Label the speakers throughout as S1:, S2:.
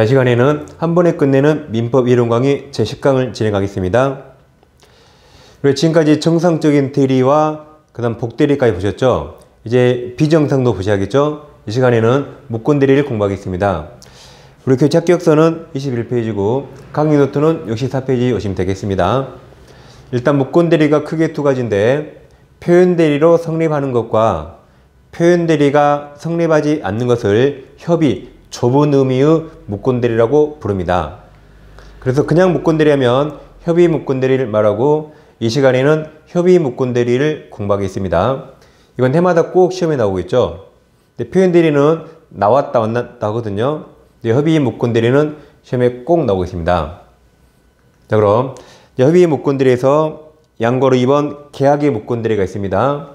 S1: 자, 이 시간에는 한 번에 끝내는 민법 이론 강의 제10강을 진행하겠습니다. 그리고 지금까지 정상적인 대리와 그 다음 복대리까지 보셨죠? 이제 비정상도 보셔야겠죠? 이 시간에는 무권대리를 공부하겠습니다. 그리고 교재 합격서는 21페이지고 강의 노트는 64페이지 오시면 되겠습니다. 일단 무권대리가 크게 두 가지인데 표현대리로 성립하는 것과 표현대리가 성립하지 않는 것을 협의, 좁은 의미의 무권대리라고 부릅니다. 그래서 그냥 무권대리하면 협의 무권대리를 말하고 이 시간에는 협의 무권대리를 공부하겠습니다. 이건 해마다 꼭 시험에 나오고 있죠. 근데 표현대리는 나왔다 안 나왔다 하거든요. 협의 무권대리는 시험에 꼭 나오고 있습니다. 자, 그럼 협의 무권대리에서 양거로 2번 계약의 무권대리가 있습니다.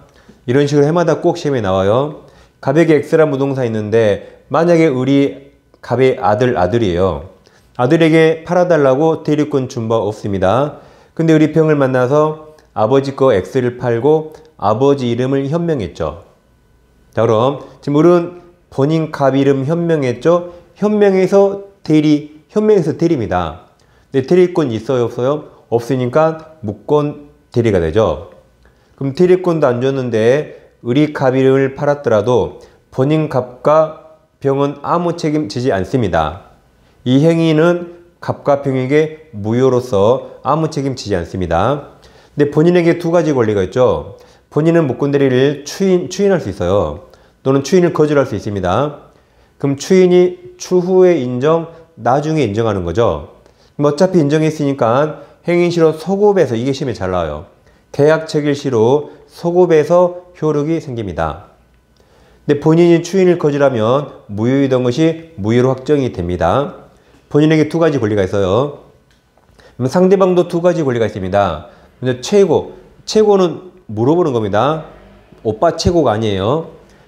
S1: 이런 식으로 해마다 꼭 시험에 나와요. 갑에게 X라는 부동산이 있는데 만약에 우리 갑의 아들이에요. 아들에게 팔아달라고 대리권 준 바 없습니다. 근데 우리 병을 만나서 아버지 거 X를 팔고 아버지 이름을 현명했죠. 자, 그럼 지금 우리는 본인 갑 이름 현명했죠. 현명해서 대리입니다. 근데 대리권 있어요, 없어요? 없으니까 무권 대리가 되죠. 그럼 대리권도 안 줬는데 우리 갑 이름을 팔았더라도 본인 갑과 병은 아무 책임지지 않습니다. 이 행위는 갑과 병에게 무효로서 아무 책임지지 않습니다. 근데 본인에게 두 가지 권리가 있죠. 본인은 무권대리를 추인할 수 있어요. 또는 추인을 거절할 수 있습니다. 그럼 추인이 추후에 인정, 나중에 인정하는 거죠. 그럼 어차피 인정했으니까 행위시로 소급해서, 이게 시험에 잘 나와요. 계약 체결시로 소급해서 효력이 생깁니다. 근데 본인이 추인을 거절하면 무효이던 것이 무효로 확정이 됩니다. 본인에게 두 가지 권리가 있어요. 그럼 상대방도 두 가지 권리가 있습니다. 먼저 최고는 물어보는 겁니다. 오빠 최고가 아니에요.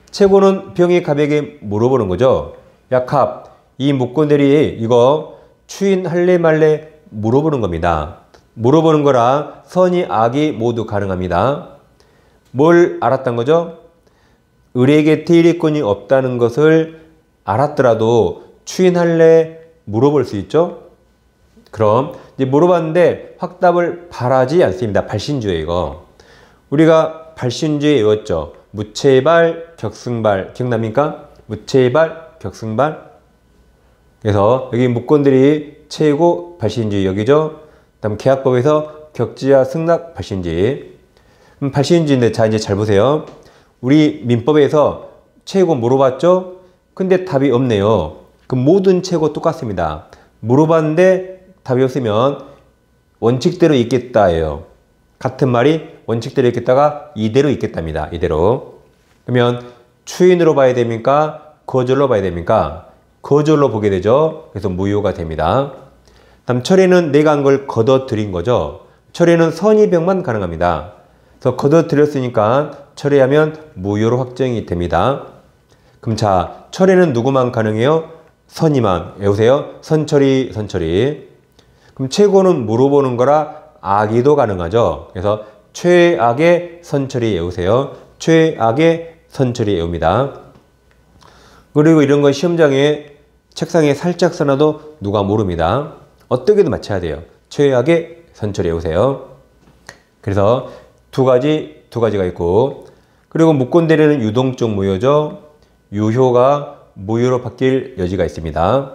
S1: 최고는 병의 갑에게 물어보는 거죠. 야, 갑, 이 무권대리 이거 추인할래 말래 물어보는 겁니다. 물어보는 거라 선이 악이 모두 가능합니다. 뭘 알았단 거죠? 을에게 대리권이 없다는 것을 알았더라도 추인할래 물어볼 수 있죠? 그럼 이제 물어봤는데 확답을 바라지 않습니다. 발신주의 이거. 우리가 발신주의 외웠죠. 무체발, 격승발. 기억납니까? 무체발, 격승발. 그래서 여기 무권들이 최고 발신주의 여기죠. 다음 계약법에서 격지와 승낙 발신주의. 발신주의인데 자 이제 잘 보세요. 우리 민법에서 최고 물어봤죠? 근데 답이 없네요. 그럼 모든 최고 똑같습니다. 물어봤는데 답이 없으면 원칙대로 있겠다예요. 같은 말이 원칙대로 있겠다가 이대로 있겠답니다. 이대로. 그러면 추인으로 봐야 됩니까? 거절로 봐야 됩니까? 거절로 보게 되죠. 그래서 무효가 됩니다. 다음 철회는 내가 한 걸 걷어들인 거죠. 철회는 선의병만 가능합니다. 그래서 걷어들였으니까 철회하면 무효로 확정이 됩니다. 그럼 자, 철회는 누구만 가능해요? 선의만. 외우세요. 선처리. 그럼 최고는 물어보는 거라 악의도 가능하죠. 그래서 최악의 선처리 외우세요. 최악의 선처리 외웁니다. 그리고 이런 건 시험장에 책상에 살짝 써놔도 누가 모릅니다. 어떻게든 맞춰야 돼요. 최악의 선처리 외우세요. 그래서 두 가지가 있고, 그리고 무권대리는 유동적 무효죠. 유효가 무효로 바뀔 여지가 있습니다.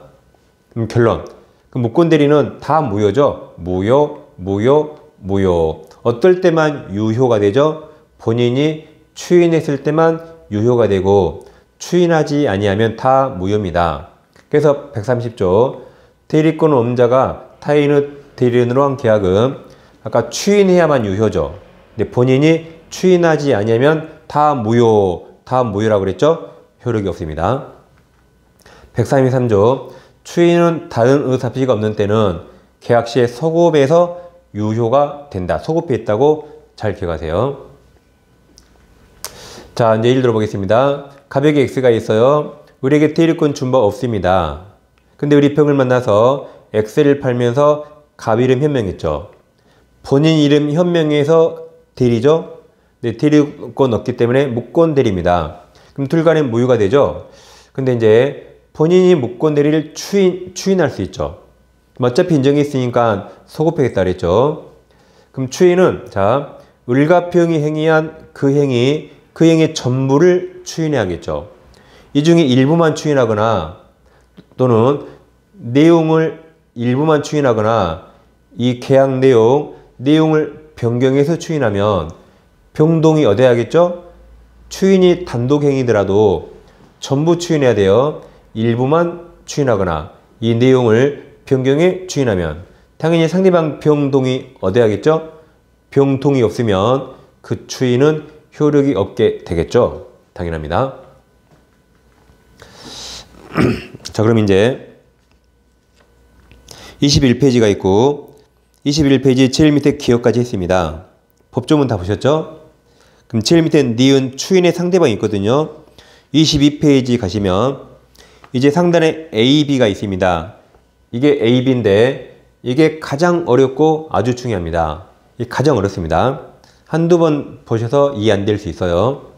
S1: 그럼 결론. 그럼 무권대리는 다 무효죠. 무효. 어떨 때만 유효가 되죠? 본인이 추인했을 때만 유효가 되고 추인하지 아니하면 다 무효입니다. 그래서 130조 대리권 없자가 타인의 대리인으로 한 계약은 아까 추인해야만 유효죠. 근데 본인이 추인하지 아니하면 다 무효라고 그랬죠? 효력이 없습니다. 133조 추인은 다른 의사표시가 없는 때는 계약 시에 소급해서 유효가 된다. 소급했다고 잘 기억하세요. 자, 이제 예를 들어보겠습니다. 갑에게 X가 있어요. 을에게 대리권 준 바 없습니다. 근데 우리 병을 만나서 X를 팔면서 갑 이름 현명했죠. 본인 이름 현명해서 대리죠. 네, 대리권 없기 때문에 무권 대리입니다. 그럼 둘 간에 무효가 되죠. 근데 이제 본인이 묻고 대리를 추인할 수 있죠. 어차피 인정이 있으니까 소급하겠다 그랬죠. 그럼 추인은 자, 을과 병이 행위한 그 행위의 전부를 추인해야겠죠. 이 중에 일부만 추인하거나 또는 내용을 일부만 추인하거나 이 계약 내용을 변경해서 추인하면 병동이 어디야겠죠? 추인이 단독 행위더라도 전부 추인해야 돼요. 일부만 추인하거나 이 내용을 변경해 추인하면 당연히 상대방 병동이 어디야겠죠? 병동이 없으면 그 추인은 효력이 없게 되겠죠. 당연합니다. 자, 그럼 이제 21페이지가 있고 21페이지 제일 밑에 기억까지 했습니다. 법조문 다 보셨죠? 그럼 제일 밑에 니은 추인의 상대방이 있거든요. 22페이지 가시면 이제 상단에 A, B가 있습니다. 이게 A, B인데 이게 가장 어렵고 아주 중요합니다. 이게 가장 어렵습니다. 한두 번 보셔서 이해 안 될 수 있어요.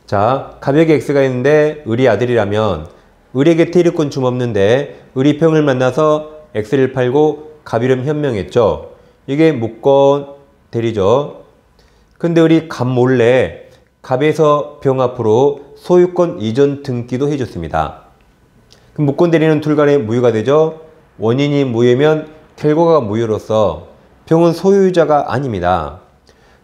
S1: 자, 가벽에 X가 있는데 을이 아들이라면 을에게 대리권 줌 없는데 을이 병을 만나서 X를 팔고 갑이름 현명했죠. 이게 무권 대리죠. 근데 을이 갑 몰래 갑에서 병 앞으로 소유권 이전 등기도 해줬습니다. 그럼 무권 대리는 둘 간에 무효가 되죠. 원인이 무효면 결과가 무효로서 병은 소유자가 아닙니다.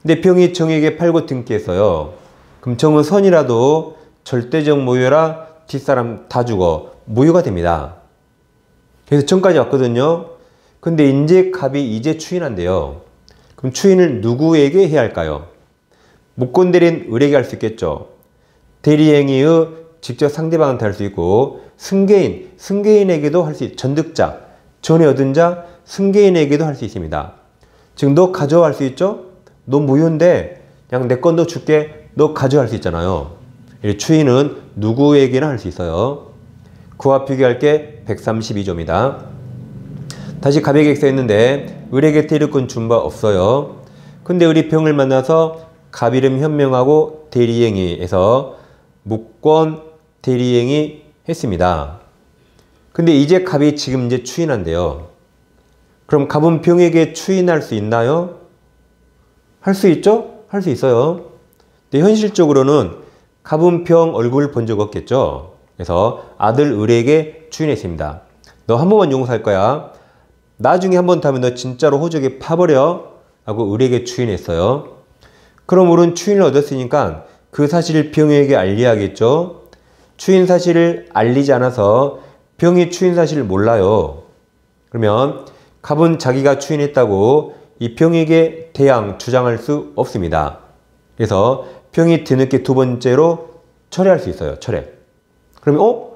S1: 근데 병이 정에게 팔고 등기했어요. 그럼 정은 선이라도 절대적 무효라 뒷사람 다 죽어 무효가 됩니다. 그래서 정까지 왔거든요. 근데 이제 갑이 이제 추인한대요. 그럼 추인을 누구에게 해야 할까요? 무권 대리인 을에게 할 수 있겠죠. 대리행위의 직접 상대방한테 할 수 있고 승계인에게도 할 수 있고 전득자, 전에 얻은 자, 승계인에게도 할 수 있습니다. 즉 너 가져와 할 수 있죠? 너 무효인데 그냥 내 건 너 줄게. 너 가져와 할 수 있잖아요. 추인은 누구에게나 할 수 있어요. 그와 비교할 게 132조입니다. 다시 갑에게 X했는데 을에게 대리권 준 바 없어요. 근데 을이 병을 만나서 갑이름 현명하고 대리행위에서 무권 대리행위 했습니다. 근데 이제 갑이 지금 이제 추인한대요. 그럼 갑은 병에게 추인할 수 있나요? 할 수 있죠? 할 수 있어요. 근데 현실적으로는 갑은 병 얼굴을 본 적 없겠죠. 그래서 아들 을에게 추인했습니다. 너 한 번만 용서할 거야. 나중에 한 번 타면 너 진짜로 호적에 파버려. 라고 을에게 추인했어요. 그럼 을은 추인을 얻었으니까 그 사실을 병에게 알려야겠죠. 추인 사실을 알리지 않아서 병이 추인 사실을 몰라요. 그러면 갑은 자기가 추인했다고 이 병에게 대항 주장할 수 없습니다. 그래서 병이 뒤늦게 두 번째로 철회할 수 있어요. 철회. 그러면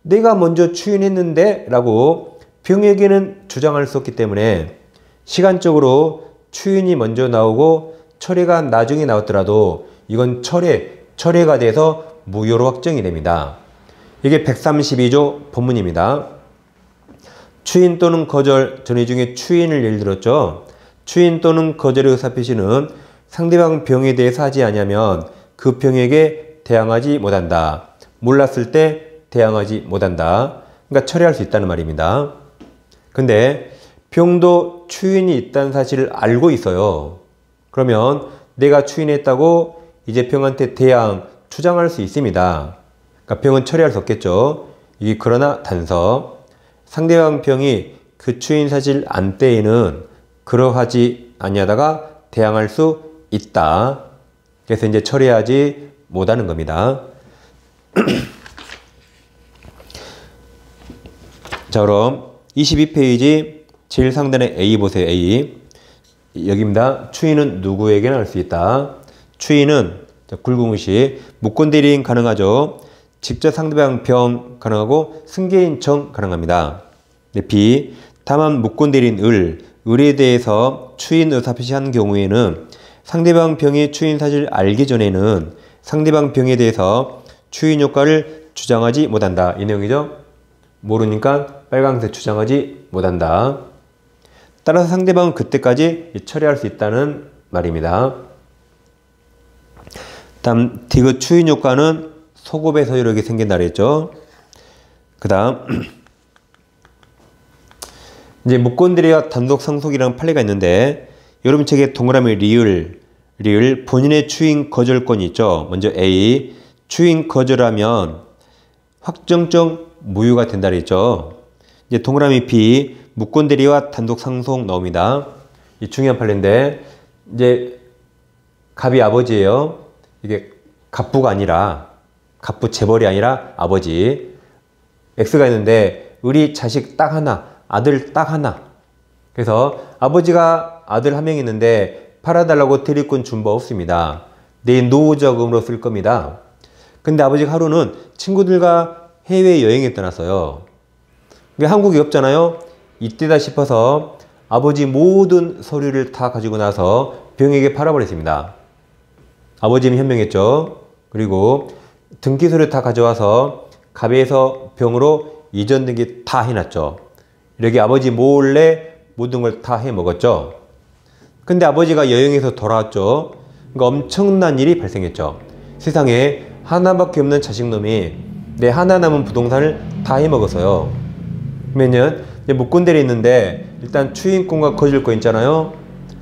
S1: 내가 먼저 추인했는데 라고 병에게는 주장할 수 없기 때문에 시간적으로 추인이 먼저 나오고 철회가 나중에 나왔더라도 이건 철회가 돼서 무효로 확정이 됩니다. 이게 132조 본문입니다. 추인 또는 거절, 전의 중에 추인을 예를 들었죠. 추인 또는 거절의 의사표시는 상대방 병에 대해서 하지 아니하면 그 병에게 대항하지 못한다. 몰랐을 때 대항하지 못한다. 그러니까 철회할 수 있다는 말입니다. 근데 병도 추인이 있다는 사실을 알고 있어요. 그러면 내가 추인했다고 이제 병한테 대항, 주장할 수 있습니다. 그러니까 병은 처리할 수 없겠죠. 이게 그러나 단서. 상대방 병이 그 추인 사실 안 때에는 그러하지 아니하다가 대항할 수 있다. 그래서 이제 처리하지 못하는 겁니다. 자, 그럼 22페이지 제일 상단에 A 보세요. A. 여기입니다. 추인은 누구에게나 할 수 있다. 추인은 굴궁시 무권 대리인 가능하죠. 직접 상대방 병 가능하고 승계인 정 가능합니다. B. 다만 무권 대리인 을에 대해서 추인 의사표시한 경우에는 상대방 병의 추인 사실을 알기 전에는 상대방 병에 대해서 추인 효과를 주장하지 못한다. 이 내용이죠. 모르니까 빨강색 주장하지 못한다. 따라서 상대방은 그때까지 처리할 수 있다는 말입니다. 다음 디귿 추인 효과는 소급의 서유력이 생긴다 그랬죠. 그 다음 이제 무권대리와 단독 상속이라는 판례가 있는데 여러분 책에 동그라미 리을 본인의 추인 거절권이 있죠. 먼저 A 추인 거절하면 확정적 무효가 된다 그랬죠. 이제 동그라미 B 무권대리와 단독 상속 나옵니다. 이 중요한 판례인데 이제 갑이 아버지예요. 이게 갑부가 아니라 갑부 재벌이 아니라 아버지. X가 있는데 우리 자식 딱 하나, 아들 딱 하나. 그래서 아버지가 아들 한 명 있는데 팔아달라고 대리권 준 바 없습니다. 내 노후자금으로 쓸 겁니다. 근데 아버지가 하루는 친구들과 해외여행에 떠났어요. 한국이 없잖아요. 이때다 싶어서 아버지 모든 서류를 다 가지고 나서 병에게 팔아버렸습니다. 아버지는 현명했죠. 그리고 등기서류 다 가져와서 갑에서 병으로 이전 등기 다 해놨죠. 이렇게 아버지 몰래 모든 걸 다 해먹었죠. 근데 아버지가 여행에서 돌아왔죠. 그러니까 엄청난 일이 발생했죠. 세상에 하나밖에 없는 자식놈이 내 하나 남은 부동산을 다 해먹었어요. 그러면 무권대리 있는데 일단 추인권과 거절권 있잖아요.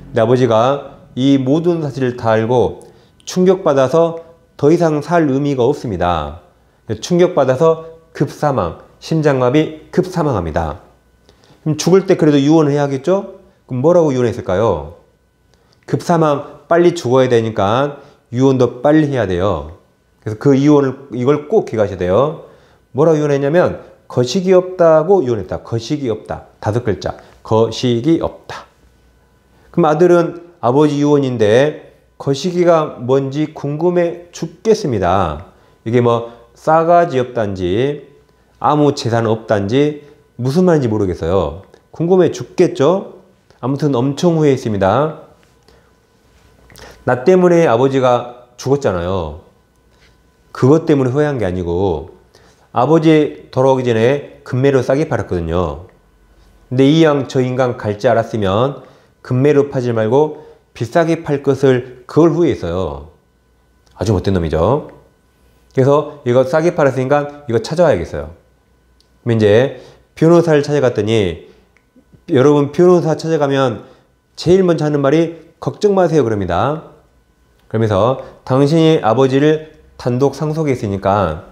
S1: 근데 아버지가 이 모든 사실을 다 알고 충격받아서 더 이상 살 의미가 없습니다. 충격받아서 급사망, 심장마비 급사망합니다. 그럼 죽을 때 그래도 유언을 해야겠죠? 그럼 뭐라고 유언했을까요? 급사망 빨리 죽어야 되니까 유언도 빨리 해야 돼요. 그래서 그 이걸 꼭 기억하셔야 돼요. 뭐라고 유언했냐면 거식이 없다고 유언했다. 거식이 없다. 5글자. 거식이 없다. 그럼 아들은 아버지 유언인데 거시기가 뭔지 궁금해 죽겠습니다. 이게 뭐 싸가지 없단지 아무 재산 없단지 무슨 말인지 모르겠어요. 궁금해 죽겠죠? 아무튼 엄청 후회했습니다. 나 때문에 아버지가 죽었잖아요. 그것 때문에 후회한 게 아니고 아버지 돌아오기 전에 금매로 싸게 팔았거든요. 근데 이 양 저 인간 갈 줄 알았으면 금매로 파지 말고 비싸게 팔 것을 그걸 후회했어요. 아주 못된 놈이죠. 그래서 이거 싸게 팔았으니까 이거 찾아와야겠어요. 그럼 이제 변호사를 찾아갔더니 여러분 변호사 찾아가면 제일 먼저 하는 말이 걱정 마세요 그럽니다. 그러면서 당신이 아버지를 단독 상속했으니까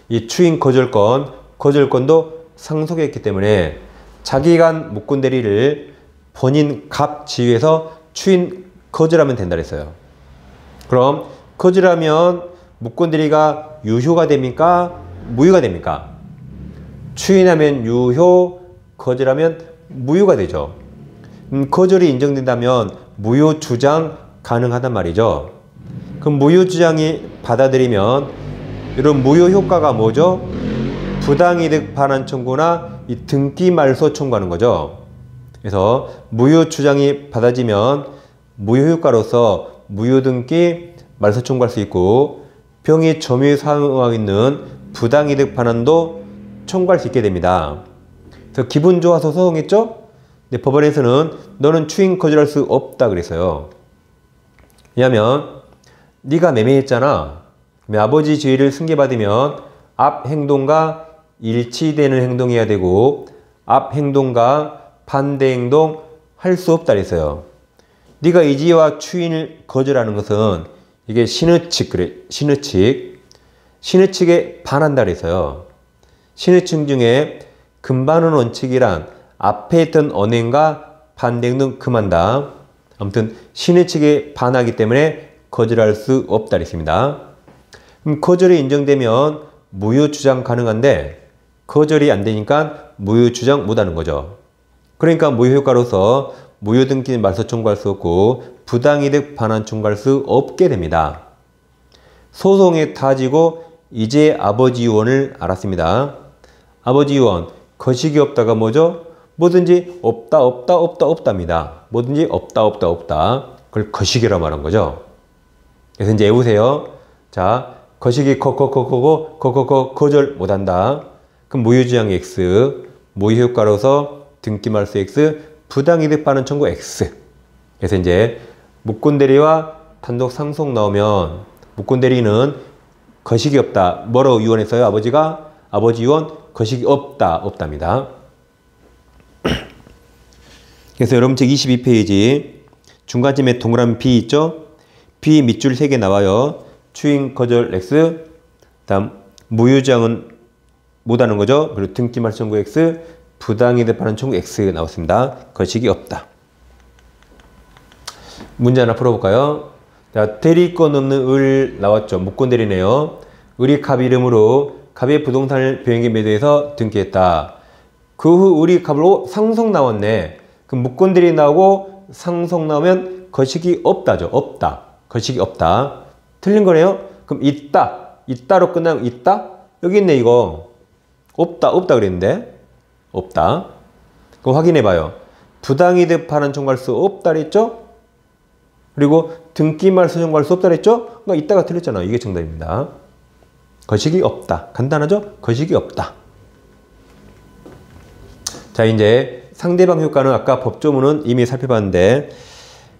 S1: 이 추인 거절권도 상속했기 때문에 자기가 무권대리를 본인 갑 지위에서 추인 거절하면 된다 그랬어요. 그럼 거절하면 무권대리가 유효가 됩니까? 무효가 됩니까? 추인하면 유효, 거절하면 무효가 되죠. 거절이 인정된다면 무효 주장 가능하단 말이죠. 그럼 무효 주장이 받아들이면 이런 무효 효과가 뭐죠? 부당이득 반환 청구나 이 등기 말소 청구하는 거죠. 그래서 무효 주장이 받아지면 무효 효과로서 무효 등기 말소 청구할 수 있고 병이 점유에 사용하고 있는 부당이득 반환도 청구할 수 있게 됩니다. 그래서 기분 좋아서 소송했죠? 근데 법원에서는 너는 추인 거절할 수 없다 그랬어요. 왜냐하면 네가 매매했잖아. 아버지 지위를 승계받으면 앞 행동과 일치되는 행동해야 되고 앞 행동과 반대 행동 할 수 없다 그랬어요. 네가 이지와 추인을 거절하는 것은 이게 신의칙 그래. 신의칙에 반한다 그랬어요. 신의칙 중에 금반원 원칙이란 앞에 있던 언행과 반대 행동 금한다. 아무튼 신의칙에 반하기 때문에 거절할 수 없다 그랬습니다. 그럼 거절이 인정되면 무효 주장 가능한데 거절이 안 되니까 무효 주장 못하는 거죠. 그러니까 무효 효과로서 무효 등기 말소 청구할 수 없고 부당이득 반환 청구할 수 없게 됩니다. 소송에 타지고 이제 아버지 유언을 알았습니다. 아버지 유언 거식이 없다가 뭐죠? 뭐든지 없답니다. 뭐든지 없다. 그걸 거식이라고 말한 거죠. 그래서 이제 해보세요. 자, 거식이 거절 못한다. 그럼 무효주장 X, 무효 효과로서 등기 말소 X, 부당이득 반환 청구 X. 그래서 이제 무권대리와 단독 상속 나오면 무권대리는 거식이 없다. 뭐라고 유언했어요? 아버지가 아버지 유언 거식이 없다. 없답니다. 그래서 여러분 책 22페이지 중간쯤에 동그라미 B 있죠? B 밑줄 3개 나와요. 추인 거절 X, 다음 무유장은 못하는 거죠. 그리고 등기말 청구 X, 부당히 대파는 청구 X 나왔습니다. 거식이 없다. 문제 하나 풀어볼까요? 자, 대리권 없는 을 나왔죠. 무권 대리네요. 을이 갑 이름으로 갑의 부동산을 병행에 매도해서 등기했다. 그 후 을이 갑으로 상속 나왔네. 그럼 무권 대리 나오고 상속 나오면 거식이 없다죠. 없다. 거식이 없다. 틀린 거네요. 그럼 있다. 있다로 끝나면 있다? 여기 있네 이거. 없다. 없다 그랬는데. 없다. 그럼 확인해봐요. 부당히 대파는 청구할 수 없다 그랬죠? 그리고 등기말 수정할 수 없다 그랬죠? 그러니까 이따가 틀렸잖아. 이게 정답입니다. 거식이 없다. 간단하죠? 거식이 없다. 자, 이제 상대방 효과는 아까 법조문은 이미 살펴봤는데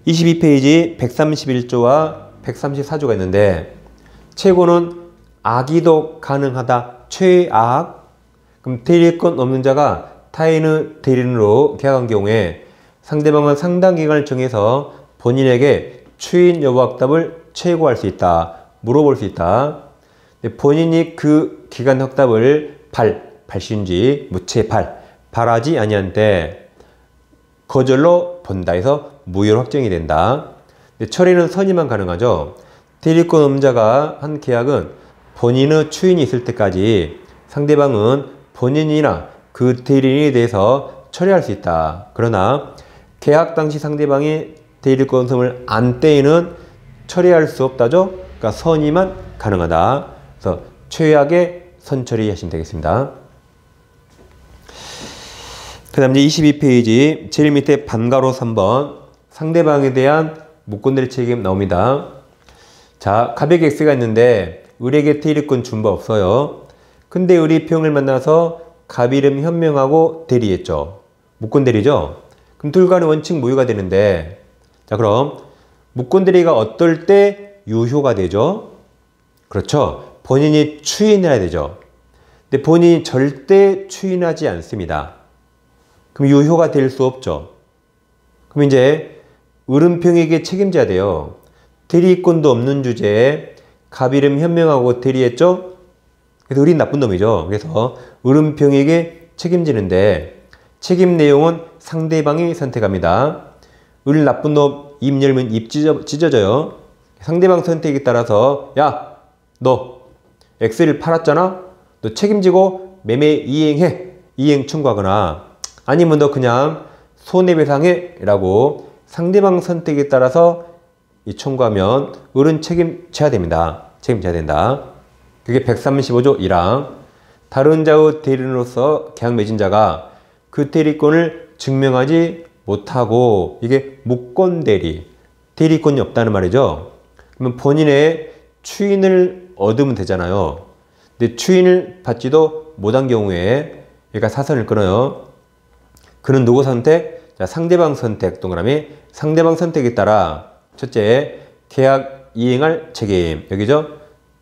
S1: 22페이지 131조와 134조가 있는데 최고는 악의도 가능하다. 최악. 그럼 대리권 없는 자가 타인의 대리인으로 계약한 경우에 상대방은 상당 기간을 정해서 본인에게 추인 여부 확답을 최고할 수 있다. 물어볼 수 있다. 본인이 그 기간 확답을 발시인지 무채 발하지 아니한때 거절로 본다 해서 무효로 확정이 된다. 처리는 선의만 가능하죠. 대리권 없는 자가 한 계약은 본인의 추인이 있을 때까지 상대방은 본인이나 그 대리인에 대해서 처리할 수 있다. 그러나 계약 당시 상대방이 대리권성을 안 때에는 처리할 수 없다죠. 그러니까 선의만 가능하다. 그래서 최악의 선처리 하시면 되겠습니다. 그 다음 이제 22페이지 제일 밑에 반가로 3번 상대방에 대한 무권대리 책임 나옵니다. 자, 갑에게 X가 있는데 을에게 대리권 준 바 없어요. 근데 을이 병을 만나서 갑 이름 현명하고 대리했죠. 무권대리죠. 그럼 둘 간의 원칙 무효가 되는데 자, 그럼 무권대리가 어떨 때 유효가 되죠? 그렇죠. 본인이 추인해야 되죠. 근데 본인이 절대 추인하지 않습니다. 그럼 유효가 될 수 없죠. 그럼 이제 을은평에게 책임져야 돼요. 대리권도 없는 주제에 갑 이름 현명하고 대리했죠? 그래서 을이 나쁜 놈이죠. 그래서 을은평에게 책임지는데 책임 내용은 상대방이 선택합니다. 을 나쁜 놈 입 열면 입 찢어져요. 상대방 선택에 따라서 야, 너 X를 팔았잖아? 너 책임지고 매매 이행해. 이행 청구하거나 아니면 너 그냥 손해배상해 라고 상대방 선택에 따라서 이 청구하면 을은 책임져야 됩니다. 책임져야 된다. 그게 135조 1항 다른 자의 대리인으로서 계약 맺은 자가 그 대리권을 증명하지 못하고 이게 무권대리 대리권이 없다는 말이죠. 그러면 본인의 추인을 얻으면 되잖아요. 근데 추인을 받지도 못한 경우에 얘가 사선을 끊어요. 그는 누구 선택? 자, 상대방 선택 동그라미 상대방 선택에 따라 첫째 계약 이행할 책임 여기죠.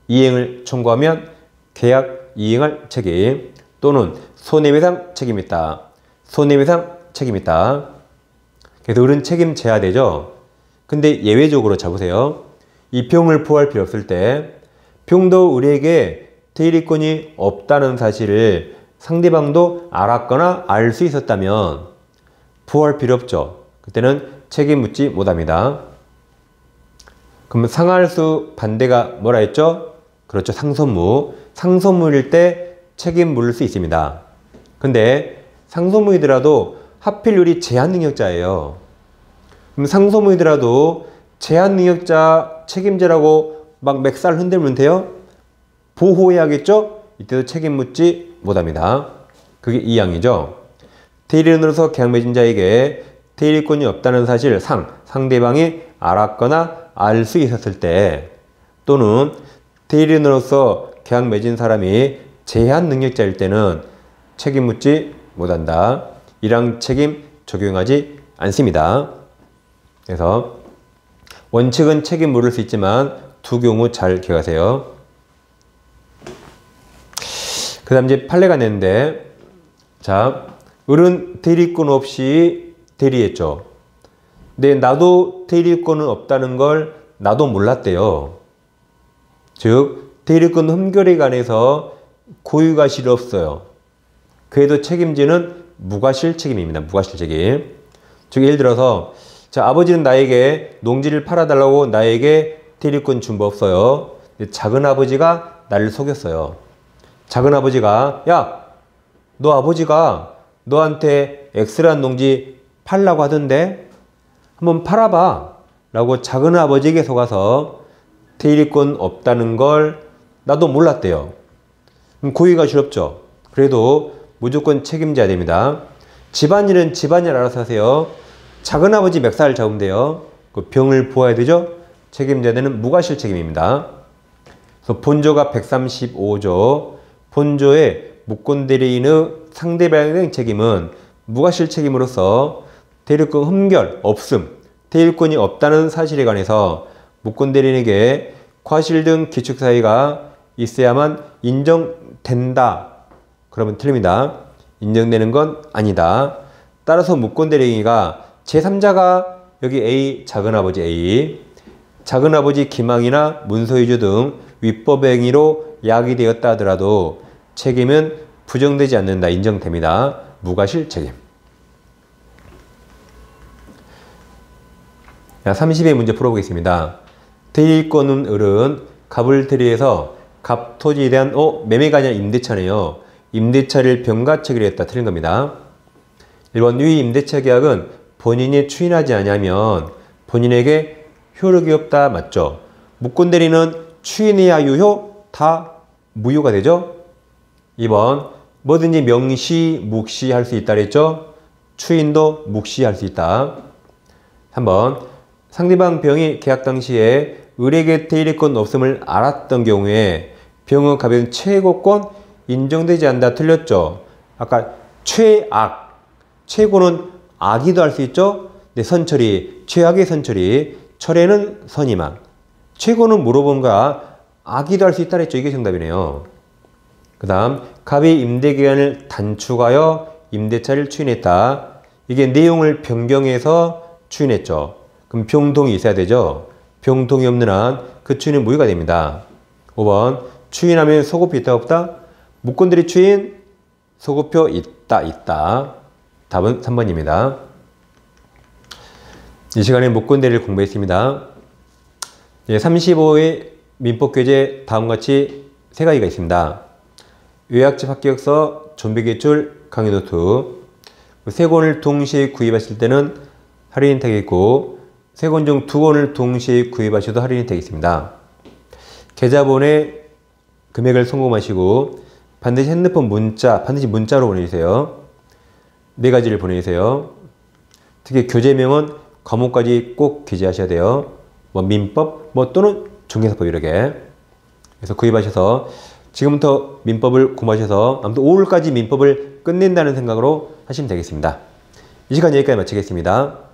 S1: 이행을 청구하면 계약 이행할 책임 또는 손해배상 책임이 있다. 손해배상 책임이 있다. 그래서 을은 책임져야 되죠. 근데 예외적으로 잡으세요. 이 병을 포할 필요 없을 때 병도 우리에게 대리권이 없다는 사실을 상대방도 알았거나 알 수 있었다면 포할 필요 없죠. 그때는 책임 묻지 못합니다. 그러면 상할수 반대가 뭐라 했죠? 그렇죠. 상선무. 상선무일 때 책임 물을 수 있습니다. 근데 상선무이더라도 하필 우리 제한능력자예요. 그럼 상소무이더라도 제한능력자 책임지라고 막 멱살 흔들면 돼요? 보호해야겠죠? 이때도 책임 묻지 못합니다. 그게 2항이죠. 대리인으로서 계약 맺은 자에게 대리권이 없다는 사실 상대방이 알았거나 알 수 있었을 때 또는 대리인으로서 계약 맺은 사람이 제한능력자일 때는 책임 묻지 못한다. 1항 책임 적용하지 않습니다. 그래서 원칙은 책임 물을 수 있지만 두 경우 잘 기억하세요. 그 다음 이제 판례가 냈는데, 자, 을은 대리권 없이 대리했죠. 근데 나도 대리권은 없다는 걸 나도 몰랐대요. 즉, 대리권 흠결에 관해서 고유가실이 없어요. 그래도 책임지는 무과실 책임입니다. 무과실 책임. 즉, 예를 들어서, 자, 아버지는 나에게 농지를 팔아달라고 나에게 대리권 준 거 없어요. 작은 아버지가 나를 속였어요. 작은 아버지가, 야, 너 아버지가 너한테 X라는 농지 팔라고 하던데 한번 팔아봐 라고 작은 아버지에게 속아서 대리권 없다는 걸 나도 몰랐대요. 고의가실 없죠. 그래도 무조건 책임져야 됩니다. 집안일은 집안일 알아서 하세요. 작은 아버지 멱살을 잡으면 돼요. 그 병을 보아야 되죠. 책임져야 되는 무과실 책임입니다. 그래서 본조가 135조 본조의 무권대리인의 상대방의 책임은 무과실 책임으로서 대리권 흠결 없음, 대리권이 없다는 사실에 관해서 무권대리인에게 과실 등 기축사유가 있어야만 인정된다. 그러면 틀립니다. 인정되는 건 아니다. 따라서 무권대리인이가 제3자가 여기 A, 작은아버지 A, 작은아버지 기망이나 문서위조 등 위법 행위로 야기되었다 하더라도 책임은 부정되지 않는다. 인정됩니다. 무과실 책임. 30의 문제 풀어보겠습니다. 대리권은 을은 갑을 대리해서 갑 토지에 대한 매매가 아니라 임대차네요. 임대차를 병가 체결했다. 틀린 겁니다. 1번 위 임대차 계약은 본인이 추인하지 않으면 본인에게 효력이 없다. 맞죠? 무권대리는 추인해야 유효, 다 무효가 되죠? 2번 뭐든지 명시, 묵시할 수 있다 그랬죠? 추인도 묵시할 수 있다. 3번 상대방 병이 계약 당시에 을에게 대리권 없음을 알았던 경우에 병의 갑의 최고권 인정되지 않는다. 틀렸죠? 아까 최악, 최고는 악이도 할 수 있죠? 근데 선처리, 최악의 선처리, 철에는 선이만. 최고는 물어본가 악이도 할 수 있다 그랬죠? 이게 정답이네요. 그 다음 갑이 임대기간을 단축하여 임대차를 추인했다. 이게 내용을 변경해서 추인했죠. 그럼 병동이 있어야 되죠. 병동이 없는 한 그 추인은 무효가 됩니다. 5번 추인하면 소급표 있다 없다? 무권대리 추인 소급표 있다 있다. 답은 3번입니다. 이 시간에 무권대리를 공부했습니다. 35의 민법규제 다음과 같이 세 가지가 있습니다. 요약집 합격서, 좀비기출, 강의노트. 세 권을 동시에 구입하실 때는 할인 혜택이 있고 세 권 중 두 권을 동시에 구입하셔도 할인 혜택이 있습니다. 계좌번호에 금액을 송금하시고 반드시 핸드폰 문자, 반드시 문자로 보내주세요. 네 가지를 보내주세요. 특히 교재명은 과목까지 꼭 기재하셔야 돼요. 뭐 민법, 또는 중개사법 이렇게. 그래서 구입하셔서 지금부터 민법을 공부하셔서 아무튼 5월까지 민법을 끝낸다는 생각으로 하시면 되겠습니다. 이 시간 여기까지 마치겠습니다.